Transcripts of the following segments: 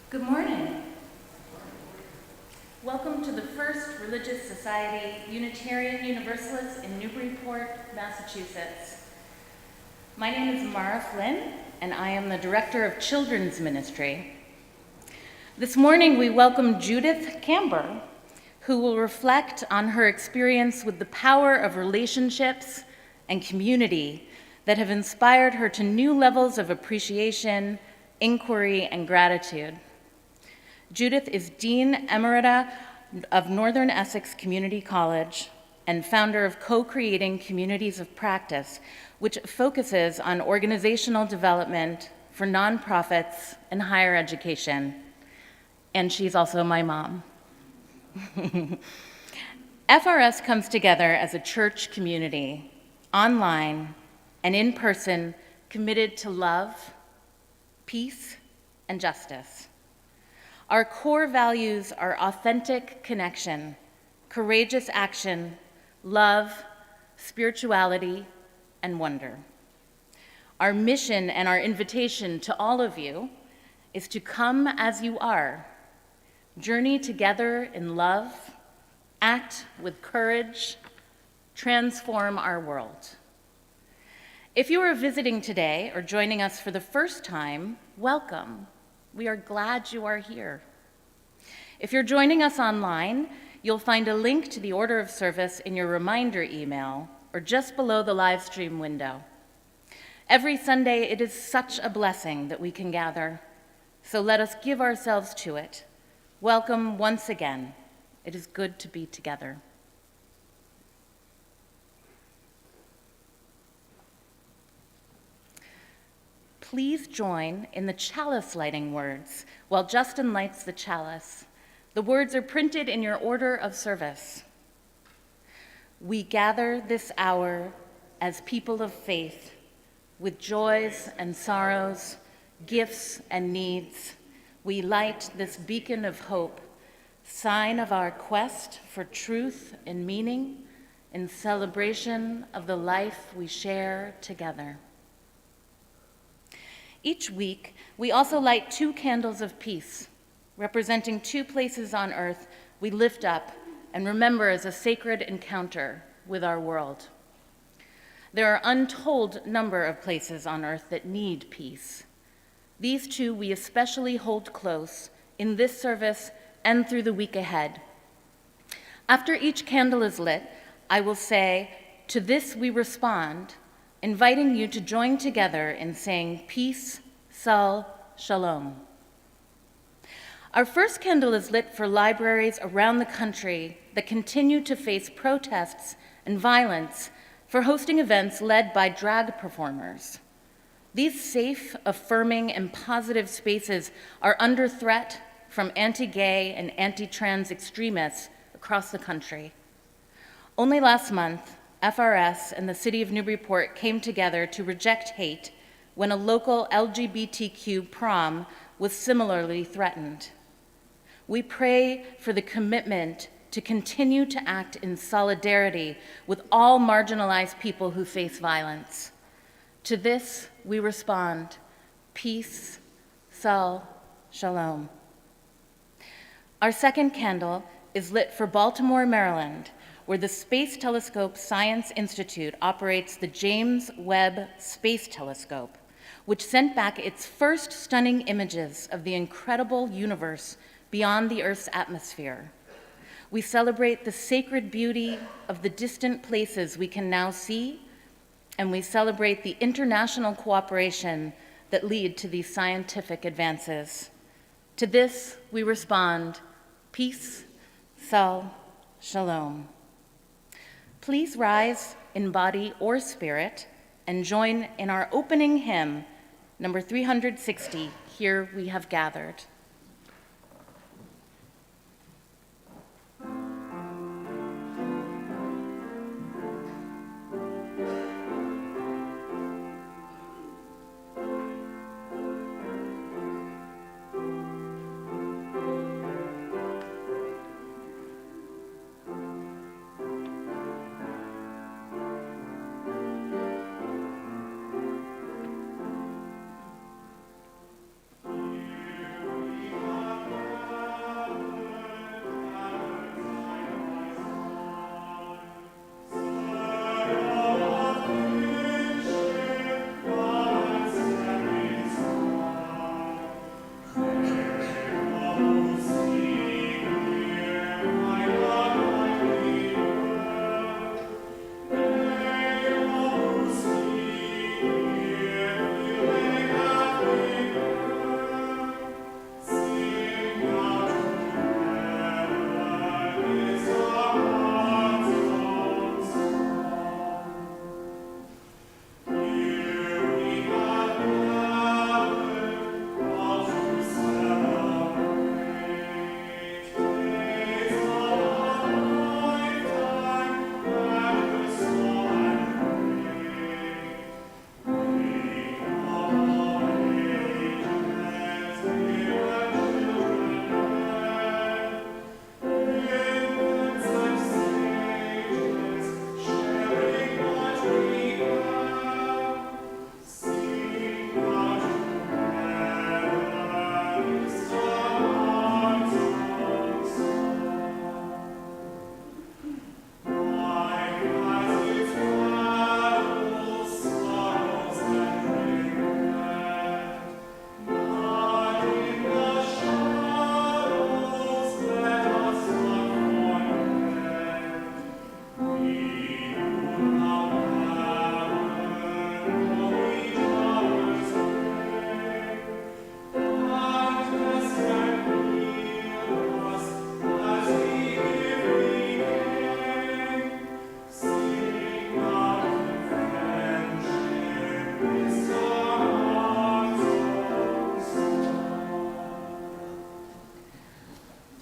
Good morning. Welcome to the First Religious Society Unitarian Universalists in Newburyport, Massachusetts. My name is Mara Flynn, and I am the Director of Children's Ministry. This morning, we welcome Judith Camber, who will reflect on her experience with the power of relationships and community that have inspired her to new levels of appreciation, inquiry, and gratitude. Judith is Dean Emerita of Northern Essex Community College and founder of Co-Creating Communities of Practice, which focuses on organizational development for nonprofits and higher education. And she's also my mom. FRS comes together as a church community, online and in person, committed to love, peace, and justice. Our core values are authentic connection, courageous action, love, spirituality, and wonder. Our mission and our invitation to all of you is to come as you are, journey together in love, act with courage, transform our world. If you are visiting today or joining us for the first time, welcome. We are glad you are here. If you're joining us online, you'll find a link to the order of service in your reminder email or just below the live stream window. Every Sunday, it is such a blessing that we can gather, so let us give ourselves to it. Welcome once again. It is good to be together. Please join in the chalice lighting words while Justin lights the chalice. The words are printed in your order of service. We gather this hour as people of faith with joys and sorrows, gifts and needs. We light this beacon of hope, sign of our quest for truth and meaning in celebration of the life we share together. Each week, we also light 2 candles of peace, representing 2 places on earth we lift up and remember as a sacred encounter with our world. There are untold number of places on earth that need peace. These 2 we especially hold close in this service and through the week ahead. After each candle is lit, I will say, "To this we respond," inviting you to join together in saying peace, sal, shalom. Our first candle is lit for libraries around the country that continue to face protests and violence for hosting events led by drag performers. These safe, affirming, and positive spaces are under threat from anti-gay and anti-trans extremists across the country. Only last month, FRS and the City of Newburyport came together to reject hate when a local LGBTQ prom was similarly threatened. We pray for the commitment to continue to act in solidarity with all marginalized people who face violence. To this, we respond, peace, sal, shalom. Our second candle is lit for Baltimore, Maryland, where the Space Telescope Science Institute operates the James Webb Space Telescope, which sent back its first stunning images of the incredible universe beyond the Earth's atmosphere. We celebrate the sacred beauty of the distant places we can now see, and we celebrate the international cooperation that lead to these scientific advances. To this, we respond, peace, sal, shalom. Please rise in body or spirit and join in our opening hymn, number 360, Here We Have Gathered.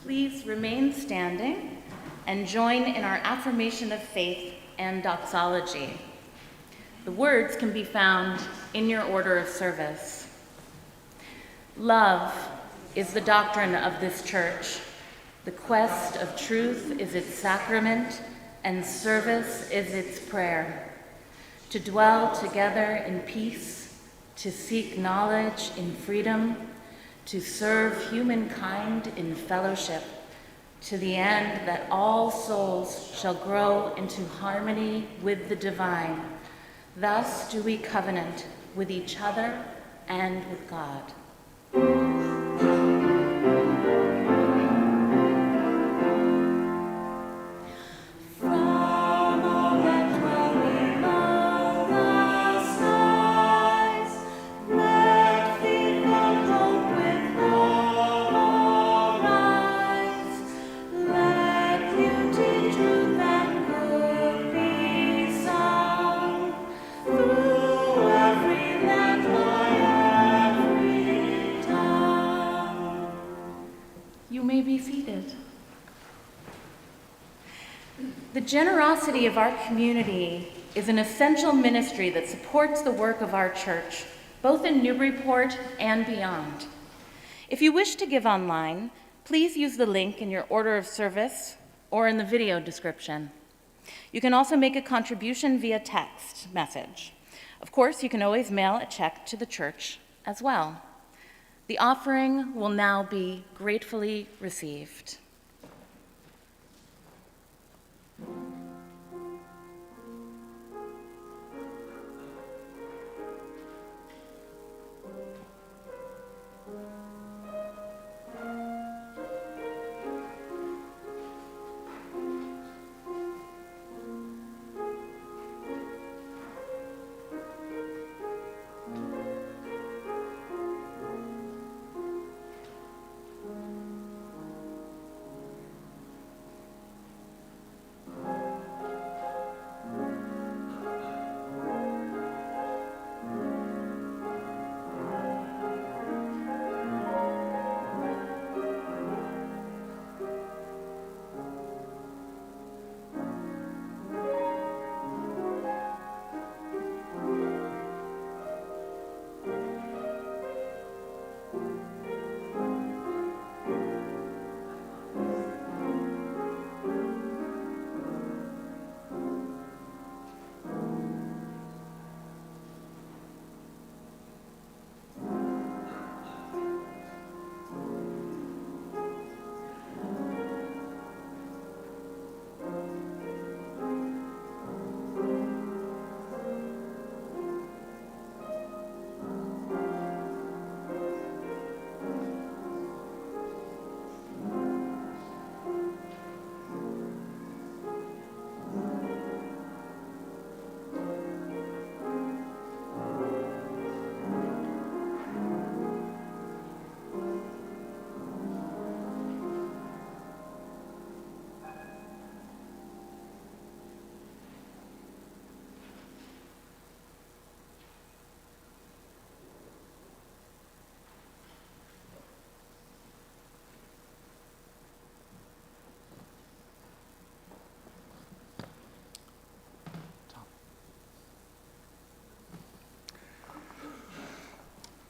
Please remain standing and join in our affirmation of faith and doxology. The words can be found in your order of service. Love is the doctrine of this church. The quest of truth is its sacrament, and service is its prayer. To dwell together in peace, to seek knowledge in freedom, to serve humankind in fellowship, to the end that all souls shall grow into harmony with the divine. Thus do we covenant with each other and with God. The generosity of our community is an essential ministry that supports the work of our church, both in Newburyport and beyond. If you wish to give online, please use the link in your order of service or in the video description. You can also make a contribution via text message. Of course, you can always mail a check to the church as well. The offering will now be gratefully received.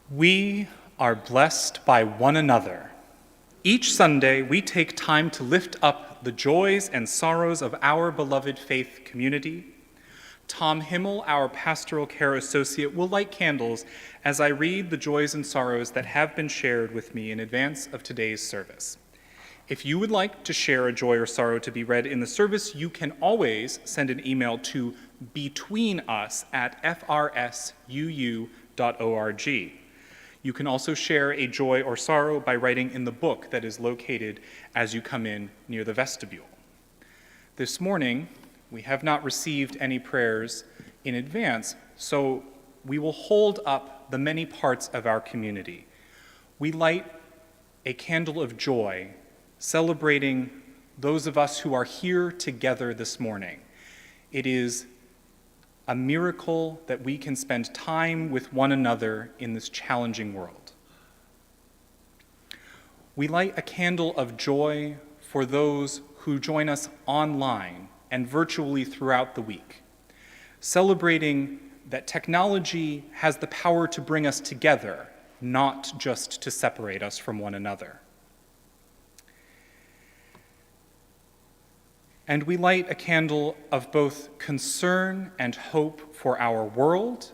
We are blessed by one another. Each Sunday, we take time to lift up the joys and sorrows of our beloved faith community. Tom Himmel, our pastoral care associate, will light candles as I read the joys and sorrows that have been shared with me in advance of today's service. If you would like to share a joy or sorrow to be read in the service, you can always send an email to betweenus@frsuu.org. You can also share a joy or sorrow by writing in the book that is located as you come in near the vestibule. This morning, we have not received any prayers in advance, so we will hold up the many parts of our community. We light a candle of joy, celebrating those of us who are here together this morning. It is a miracle that we can spend time with one another in this challenging world. We light a candle of joy for those who join us online and virtually throughout the week, celebrating that technology has the power to bring us together, not just to separate us from one another. And we light a candle of both concern and hope for our world,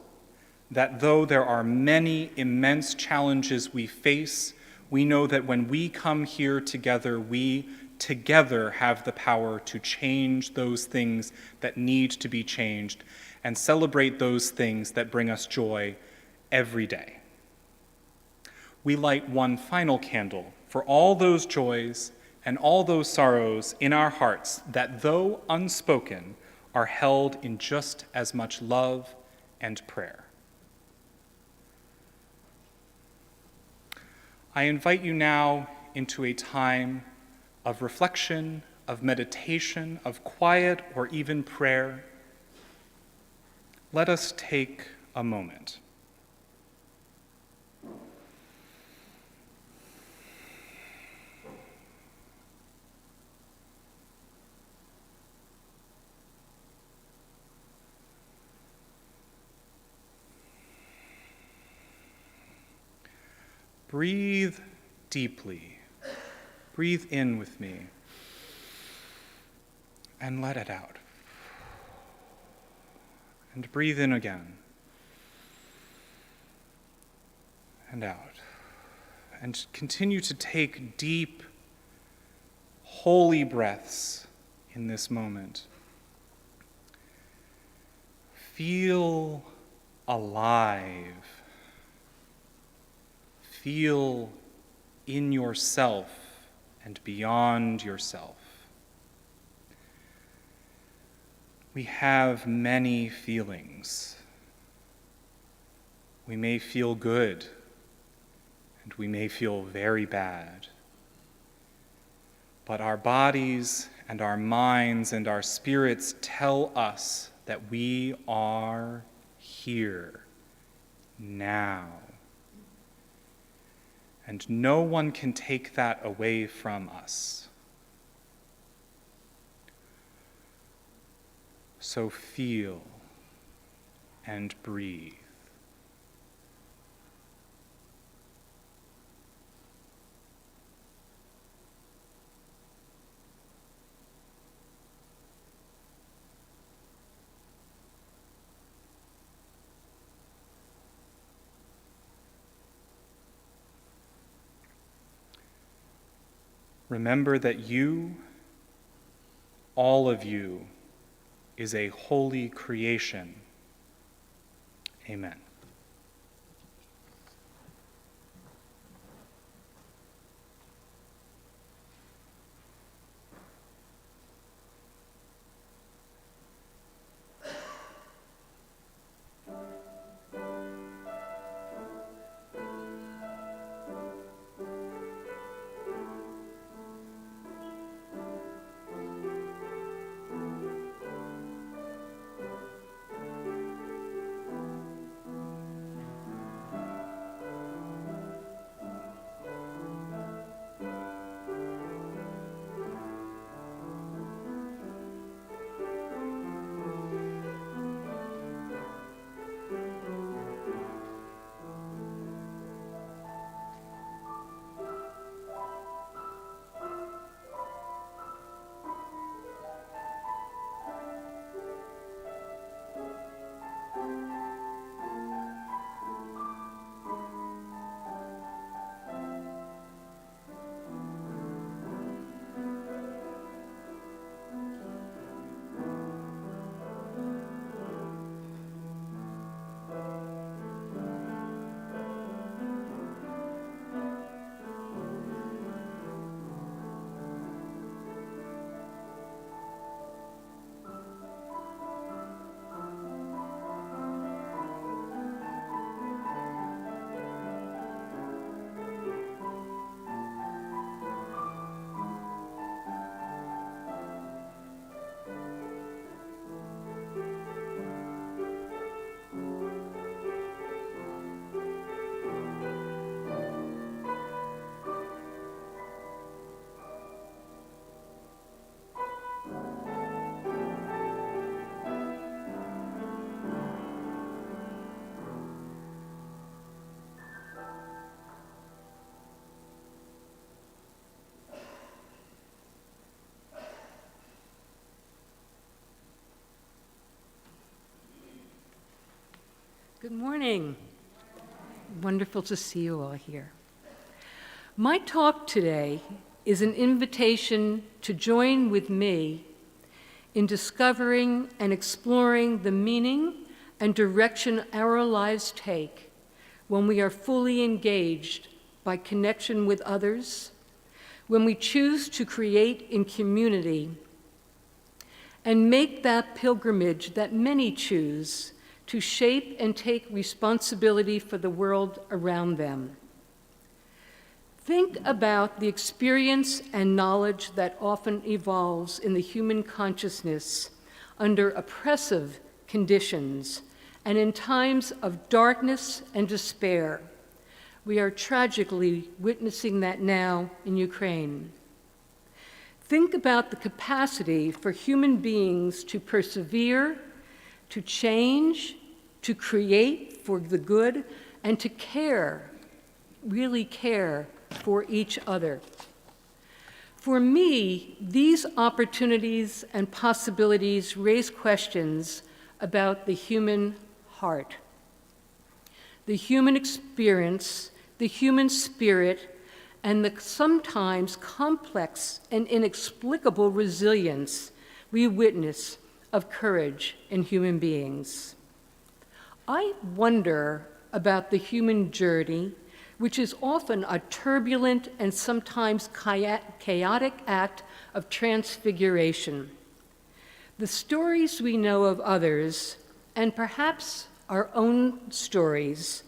that though there are many immense challenges we face, we know that when we come here together, we together have the power to change those things that need to be changed and celebrate those things that bring us joy every day. We light one final candle for all those joys and all those sorrows in our hearts that, though unspoken, are held in just as much love and prayer. I invite you now into a time of reflection, of meditation, of quiet, or even prayer. Let us take a moment. Breathe deeply. Breathe in with me and let it out. And breathe in again and out. And continue to take deep, holy breaths in this moment. Feel alive. Feel in yourself and beyond yourself. We have many feelings. We may feel good, and we may feel very bad. But our bodies and our minds and our spirits tell us that we are here now. And no one can take that away from us. So feel and breathe. Remember that you, all of you, is a holy creation. Amen. Good morning. Wonderful to see you all here. My talk today is an invitation to join with me in discovering and exploring the meaning and direction our lives take when we are fully engaged by connection with others, when we choose to create in community, and make that pilgrimage that many choose to shape and take responsibility for the world around them. Think about the experience and knowledge that often evolves in the human consciousness under oppressive conditions and in times of darkness and despair. We are tragically witnessing that now in Ukraine. Think about the capacity for human beings to persevere, to change, to create for the good, and to care, really care for each other. For me, these opportunities and possibilities raise questions about the human heart, the human experience, the human spirit, and the sometimes complex and inexplicable resilience we witness of courage in human beings. I wonder about the human journey, which is often a turbulent and sometimes chaotic act of transfiguration. The stories we know of others, and perhaps our own stories,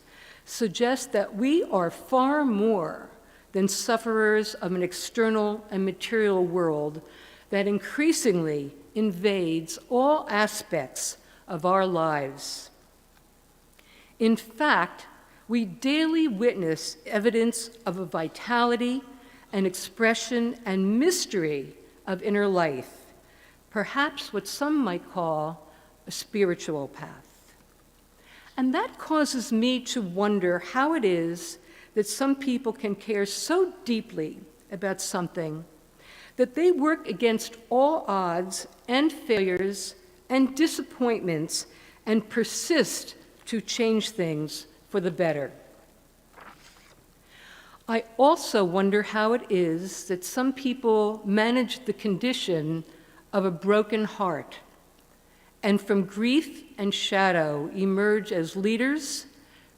suggest that we are far more than sufferers of an external and material world that increasingly invades all aspects of our lives. In fact, we daily witness evidence of a vitality, an expression, and mystery of inner life, perhaps what some might call a spiritual path. And that causes me to wonder how it is that some people can care so deeply about something that they work against all odds and failures and disappointments and persist to change things for the better. I also wonder how it is that some people manage the condition of a broken heart and from grief and shadow emerge as leaders,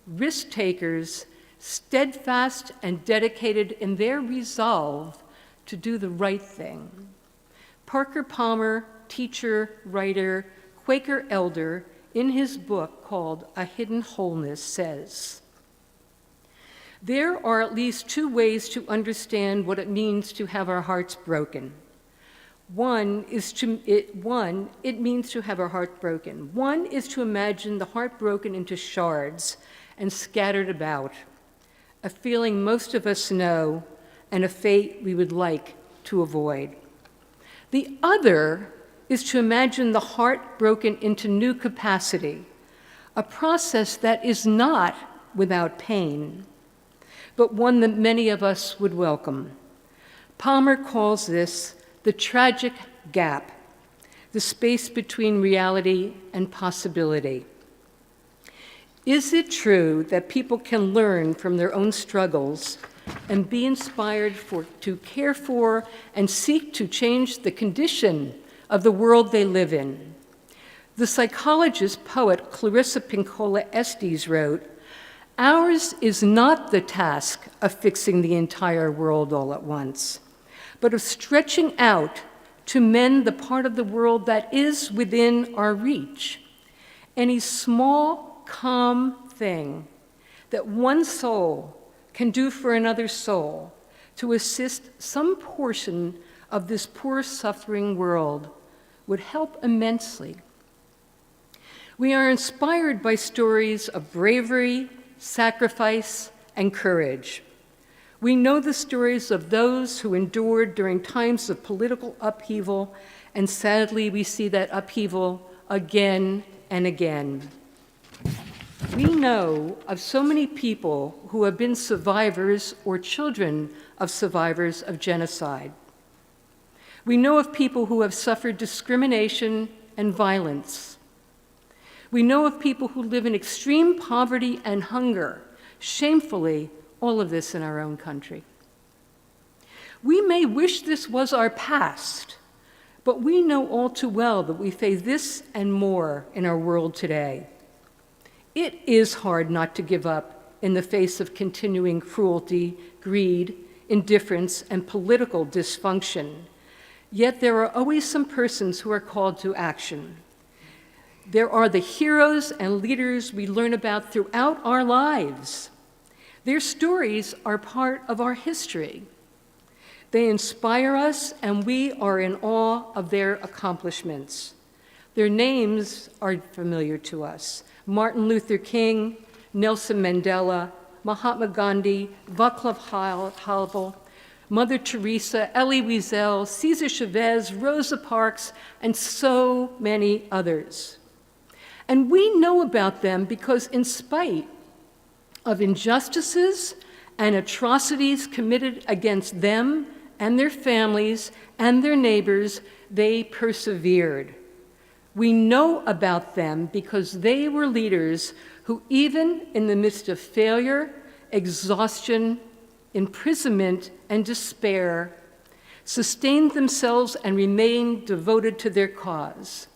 risk takers, steadfast and dedicated in their resolve to do the right thing. Parker Palmer, teacher, writer, Quaker elder, in his book called A Hidden Wholeness says, "There are at least two ways to understand what it means to have our hearts broken. It means to have our heart broken. One is to imagine the heart broken into shards and scattered about, a feeling most of us know and a fate we would like to avoid. The other is to imagine the heart broken into new capacity, a process that is not without pain, but one that many of us would welcome. Palmer calls this the tragic gap, the space between reality and possibility. Is it true that people can learn from their own struggles and be inspired to care for and seek to change the condition of the world they live in? The psychologist poet Clarissa Pinkola Estes wrote, "Ours is not the task of fixing the entire world all at once, but of stretching out to mend the part of the world that is within our reach. Any small, calm thing that one soul can do for another soul to assist some portion of this poor suffering world would help immensely." We are inspired by stories of bravery, sacrifice, and courage. We know the stories of those who endured during times of political upheaval, and sadly we see that upheaval again and again. We know of so many people who have been survivors or children of survivors of genocide. We know of people who have suffered discrimination and violence. We know of people who live in extreme poverty and hunger. Shamefully, all of this in our own country. We may wish this was our past, but we know all too well that we face this and more in our world today. It is hard not to give up in the face of continuing cruelty, greed, indifference, and political dysfunction. Yet there are always some persons who are called to action. There are the heroes and leaders we learn about throughout our lives. Their stories are part of our history. They inspire us, and we are in awe of their accomplishments. Their names are familiar to us: Martin Luther King, Nelson Mandela, Mahatma Gandhi, Václav Havel, Mother Teresa, Elie Wiesel, Cesar Chavez, Rosa Parks, and so many others. And we know about them because in spite of injustices and atrocities committed against them and their families and their neighbors, they persevered. We know about them because they were leaders who, even in the midst of failure, exhaustion, imprisonment, and despair, sustained themselves and remained devoted to their cause.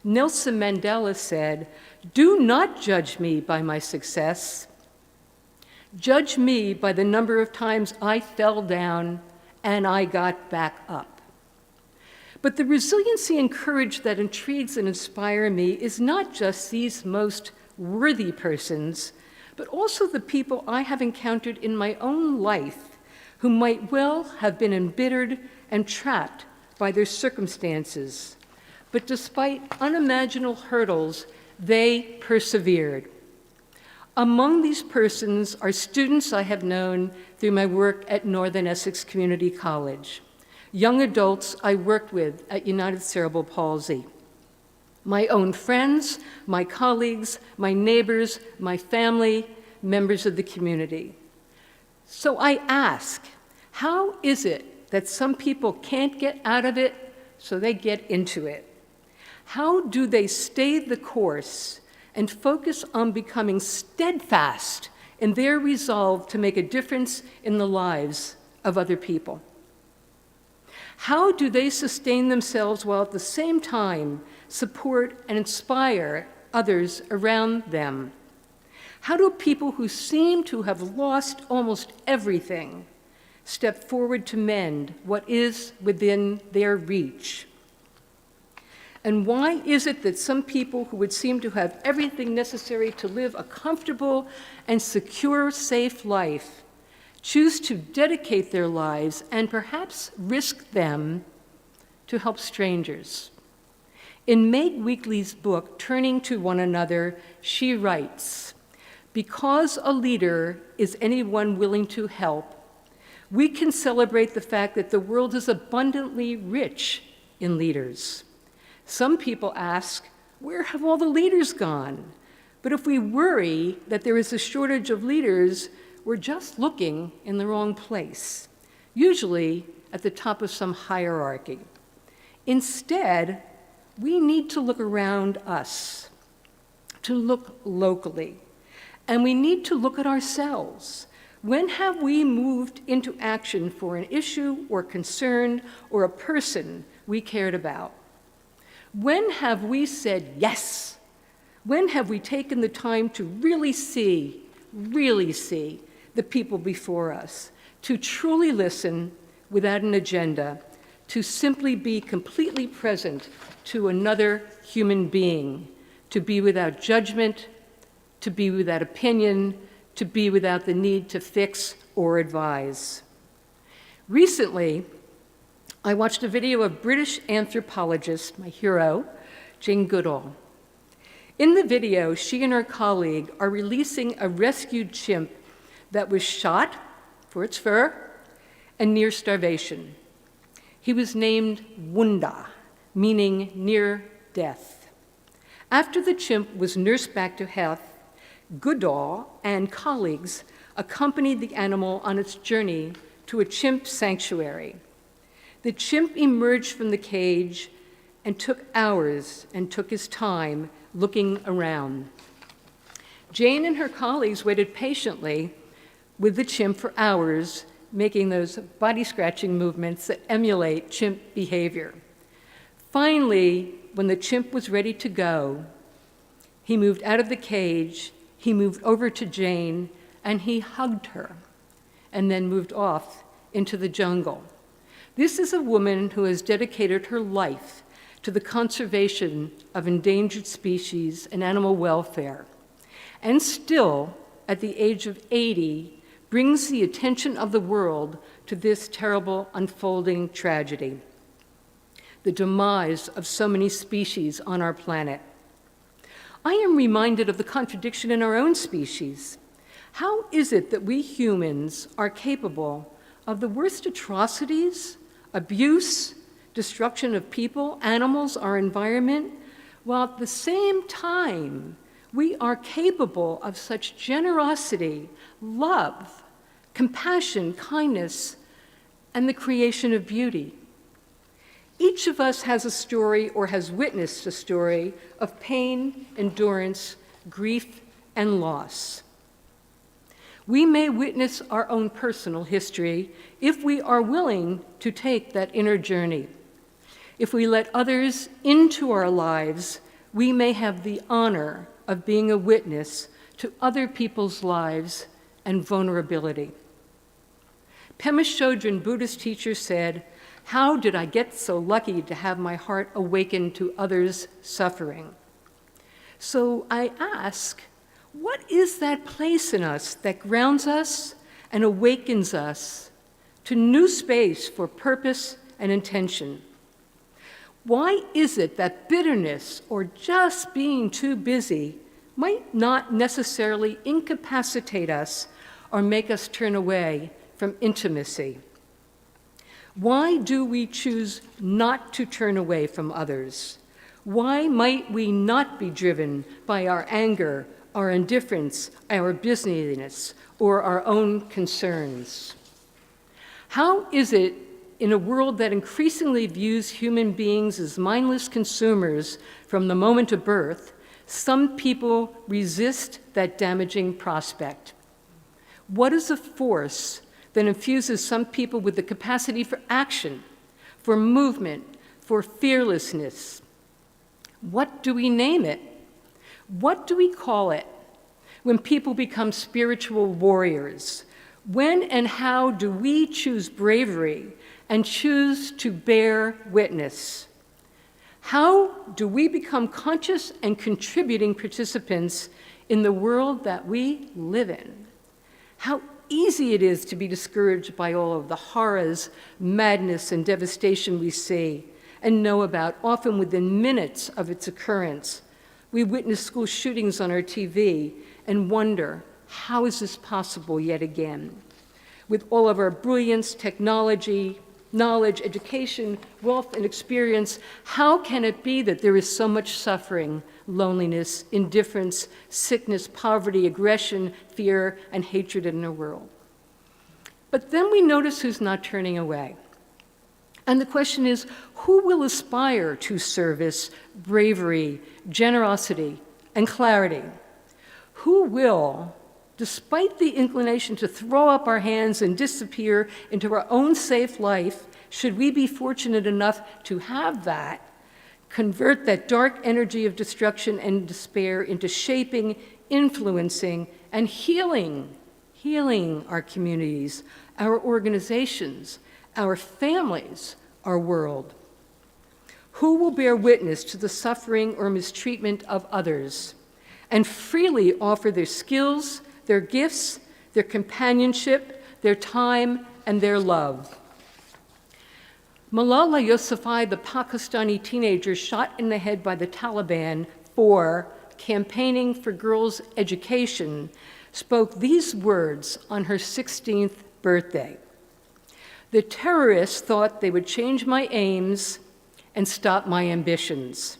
Nelson Mandela said, "Do not judge me by my success. Judge me by the number of times I fell down and I got back up." But the resiliency and courage that intrigues and inspire me is not just these most worthy persons, but also the people I have encountered in my own life who might well have been embittered and trapped by their circumstances. But despite unimaginable hurdles, they persevered. Among these persons are students I have known through my work at Northern Essex Community College, young adults I worked with at United Cerebral Palsy, my own friends, my colleagues, my neighbors, my family, members of the community. So I ask, how is it that some people can't get out of it, so they get into it? How do they stay the course and focus on becoming steadfast in their resolve to make a difference in the lives of other people? How do they sustain themselves while at the same time support and inspire others around them? How do people who seem to have lost almost everything step forward to mend what is within their reach? And why is it that some people who would seem to have everything necessary to live a comfortable and secure, safe life choose to dedicate their lives and perhaps risk them to help strangers? In Meg Weekly's book, Turning to One Another, she writes, "Because a leader is anyone willing to help, we can celebrate the fact that the world is abundantly rich in leaders. Some people ask, where have all the leaders gone? But if we worry that there is a shortage of leaders, we're just looking in the wrong place, usually at the top of some hierarchy. Instead, we need to look around us, to look locally, and we need to look at ourselves. When have we moved into action for an issue or concern or a person we cared about? When have we said yes? When have we taken the time to really see the people before us, to truly listen without an agenda, to simply be completely present to another human being, to be without judgment, to be without opinion, to be without the need to fix or advise? Recently, I watched a video of British anthropologist, my hero, Jane Goodall. In the video, she and her colleague are releasing a rescued chimp that was shot for its fur and near starvation. He was named Wunda, meaning near death. After the chimp was nursed back to health, Goodall and colleagues accompanied the animal on its journey to a chimp sanctuary. The chimp emerged from the cage and took hours and took his time looking around. Jane and her colleagues waited patiently with the chimp for hours, making those body-scratching movements that emulate chimp behavior. Finally, when the chimp was ready to go, he moved out of the cage, he moved over to Jane, and he hugged her, and then moved off into the jungle. This is a woman who has dedicated her life to the conservation of endangered species and animal welfare, and still, at the age of 80, brings the attention of the world to this terrible unfolding tragedy, the demise of so many species on our planet. I am reminded of the contradiction in our own species. How is it that we humans are capable of the worst atrocities, abuse, destruction of people, animals, our environment, while at the same time we are capable of such generosity, love, compassion, kindness, and the creation of beauty? Each of us has a story or has witnessed a story of pain, endurance, grief, and loss. We may witness our own personal history if we are willing to take that inner journey. If we let others into our lives, we may have the honor of being a witness to other people's lives and vulnerability. Pema Chodron, Buddhist teacher, said, "How did I get so lucky to have my heart awaken to others' suffering?" So I ask, what is that place in us that grounds us and awakens us to new space for purpose and intention? Why is it that bitterness or just being too busy might not necessarily incapacitate us or make us turn away from intimacy? Why do we choose not to turn away from others? Why might we not be driven by our anger, our indifference, our busyness, or our own concerns? How is it in a world that increasingly views human beings as mindless consumers from the moment of birth, some people resist that damaging prospect? What is the force that infuses some people with the capacity for action, for movement, for fearlessness? What do we name it? What do we call it when people become spiritual warriors? When and how do we choose bravery and choose to bear witness? How do we become conscious and contributing participants in the world that we live in? How easy it is to be discouraged by all of the horrors, madness, and devastation we see and know about, often within minutes of its occurrence. We witness school shootings on our TV and wonder, how is this possible yet again? With all of our brilliance, technology, knowledge, education, wealth, and experience, how can it be that there is so much suffering, loneliness, indifference, sickness, poverty, aggression, fear, and hatred in our world? But then we notice who's not turning away. And the question is, who will aspire to service, bravery, generosity, and clarity? Who will, despite the inclination to throw up our hands and disappear into our own safe life, should we be fortunate enough to have that, convert that dark energy of destruction and despair into shaping, influencing, and healing our communities, our organizations, our families, our world? Who will bear witness to the suffering or mistreatment of others and freely offer their skills, their gifts, their companionship, their time, and their love? Malala Yousafzai, the Pakistani teenager shot in the head by the Taliban for campaigning for girls' education, spoke these words on her 16th birthday. "The terrorists thought they would change my aims and stop my ambitions.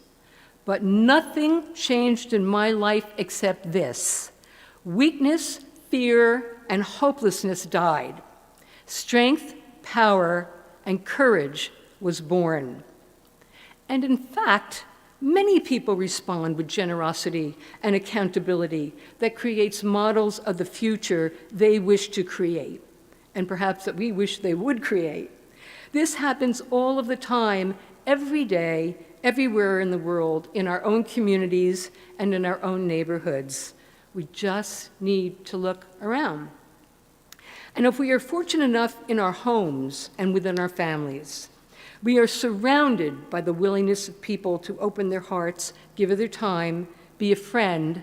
But nothing changed in my life except this. Weakness, fear, and hopelessness died. Strength, power, and courage was born." And in fact, Many people respond with generosity and accountability that creates models of the future they wish to create, and perhaps that we wish they would create. This happens all of the time, every day, everywhere in the world, in our own communities and in our own neighborhoods. We just need to look around. And if we are fortunate enough in our homes and within our families, we are surrounded by the willingness of people to open their hearts, give of their time, be a friend,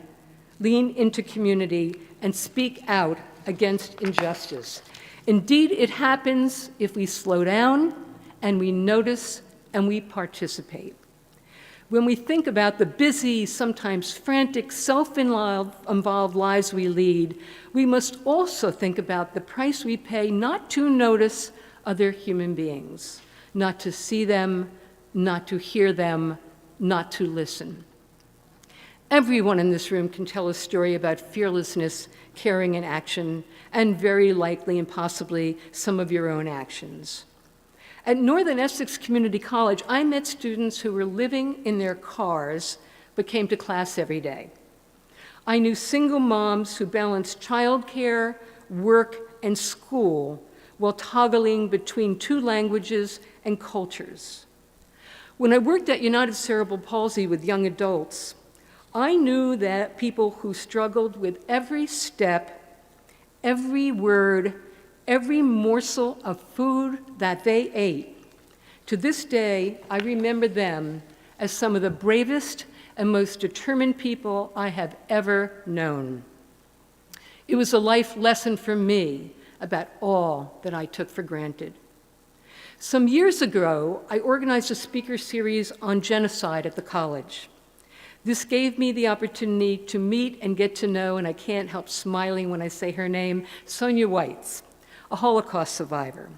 lean into community, and speak out against injustice. Indeed, it happens if we slow down and we notice and we participate. When we think about the busy, sometimes frantic, self-involved lives we lead, we must also think about the price we pay not to notice other human beings, not to see them, not to hear them, not to listen. Everyone in this room can tell a story about fearlessness, caring, and action, and very likely and possibly some of your own actions. At Northern Essex Community College, I met students who were living in their cars but came to class every day. I knew single moms who balanced childcare, work, and school while toggling between two languages and cultures. When I worked at United Cerebral Palsy with young adults, I knew that people who struggled with every step, every word, every morsel of food that they ate, to this day, I remember them as some of the bravest and most determined people I have ever known. It was a life lesson for me about all that I took for granted. Some years ago, I organized a speaker series on genocide at the college. This gave me the opportunity to meet and get to know, and I can't help smiling when I say her name, Sonia Weitz, a Holocaust survivor,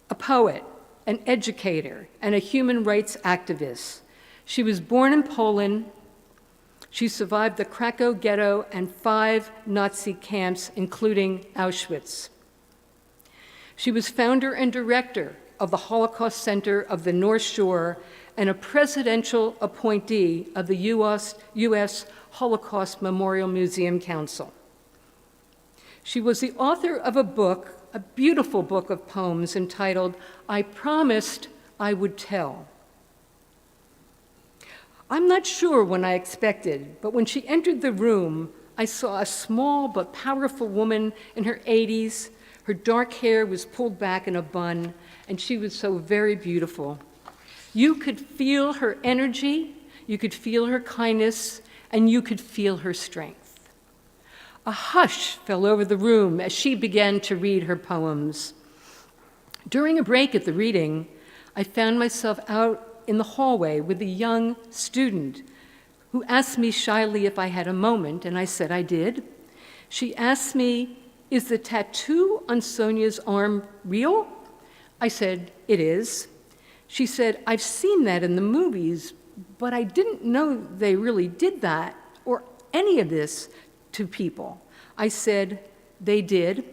a poet, an educator, and a human rights activist. She was born in Poland. She survived the Krakow ghetto and 5 Nazi camps, including Auschwitz. She was founder and director of the Holocaust Center of the North Shore and a presidential appointee of the U.S. Holocaust Memorial Museum Council. She was the author of a book, a beautiful book of poems entitled, "I Promised I Would Tell." I'm not sure when I expected, but when she entered the room, I saw a small but powerful woman in her 80s. Her dark hair was pulled back in a bun, and she was so very beautiful. You could feel her energy, you could feel her kindness, and you could feel her strength. A hush fell over the room as she began to read her poems. During a break at the reading, I found myself out in the hallway with a young student who asked me shyly if I had a moment, and I said I did. She asked me, "Is the tattoo on Sonia's arm real?" I said, "It is." She said, "I've seen that in the movies, but I didn't know they really did that or any of this to people." I said, "They did."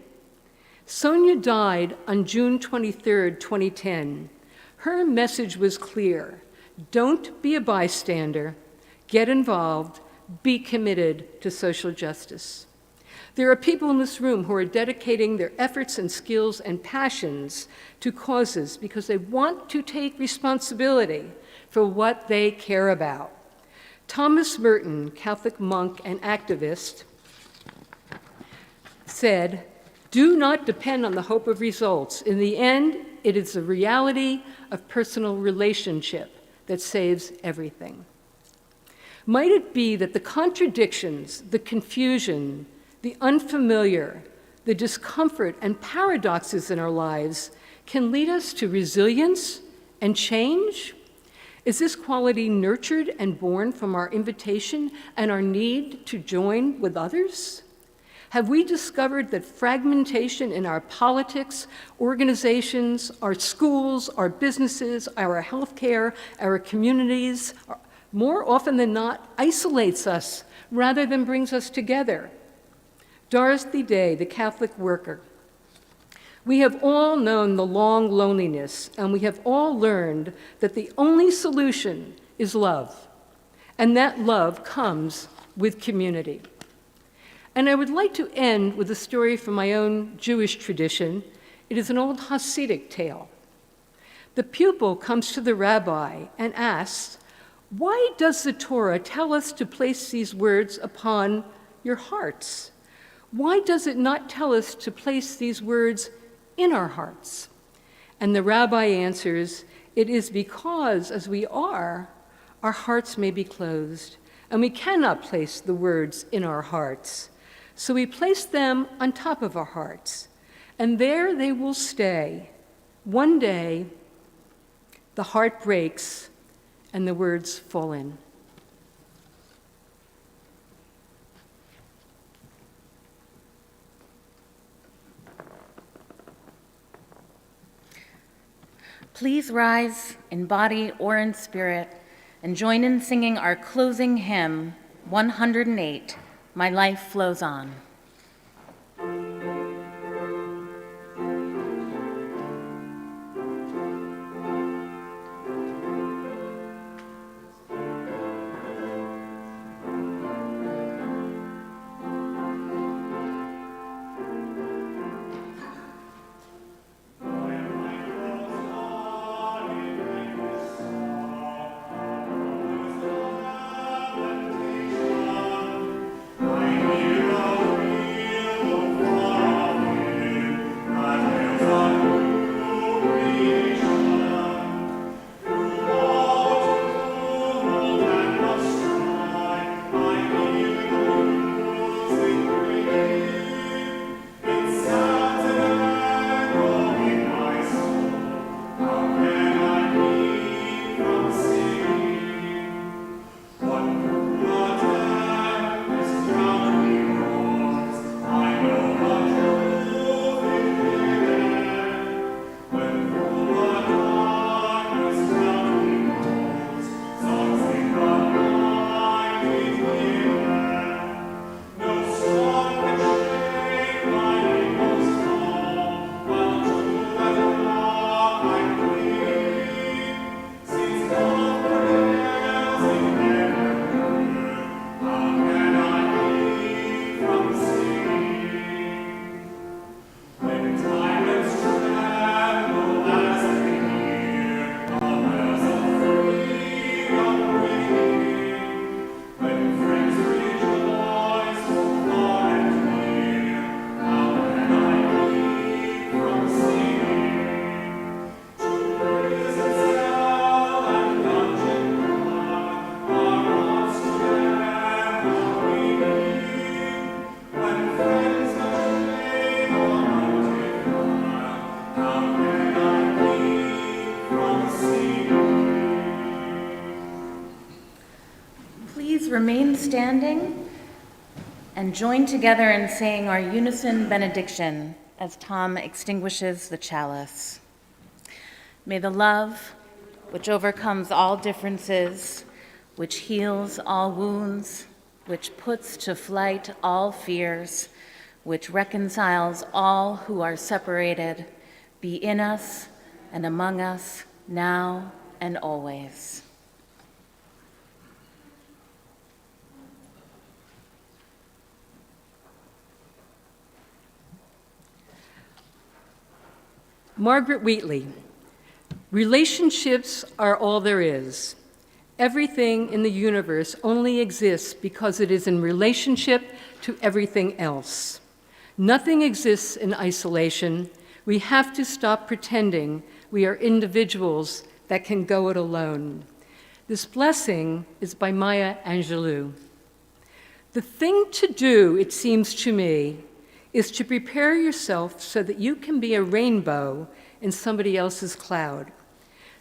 Sonia died on June 23rd, 2010. Her message was clear: don't be a bystander, get involved, be committed to social justice. There are people in this room who are dedicating their efforts and skills and passions to causes because they want to take responsibility for what they care about. Thomas Merton, Catholic monk and activist, said, "Do not depend on the hope of results. In the end, it is the reality of personal relationship that saves everything." Might it be that the contradictions, the confusion, the unfamiliar, the discomfort and paradoxes in our lives can lead us to resilience and change? Is this quality nurtured and born from our invitation and our need to join with others? Have we discovered that fragmentation in our politics, organizations, our schools, our businesses, our healthcare, our communities, more often than not isolates us rather than brings us together? Dorothy Day, the Catholic worker. We have all known the long loneliness, and we have all learned that the only solution is love. And that love comes with community. And I would like to end with a story from my own Jewish tradition. It is an old Hasidic tale. The pupil comes to the rabbi and asks, "Why does the Torah tell us to place these words upon your hearts? Why does it not tell us to place these words in our hearts?" And the rabbi answers, "It is because, as we are, our hearts may be closed, and we cannot place the words in our hearts. So we place them on top of our hearts, and there they will stay. One day, the heart breaks, and the words fall in." Please rise in body or in spirit and join in singing our closing hymn, 108, My Life Flows On. Remain standing and join together in saying our unison benediction as Tom extinguishes the chalice. May the love which overcomes all differences, which heals all wounds, which puts to flight all fears, which reconciles all who are separated, be in us and among us now and always. Margaret Wheatley, relationships are all there is. Everything in the universe only exists because it is in relationship to everything else. Nothing exists in isolation. We have to stop pretending we are individuals that can go it alone. This blessing is by Maya Angelou. The thing to do, it seems to me, is to prepare yourself so that you can be a rainbow in somebody else's cloud.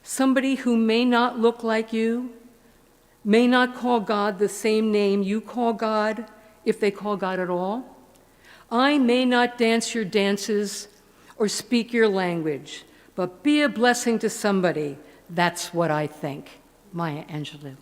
Somebody who may not look like you, may not call God the same name you call God, if they call God at all. I may not dance your dances or speak your language, but be a blessing to somebody. That's what I think. Maya Angelou.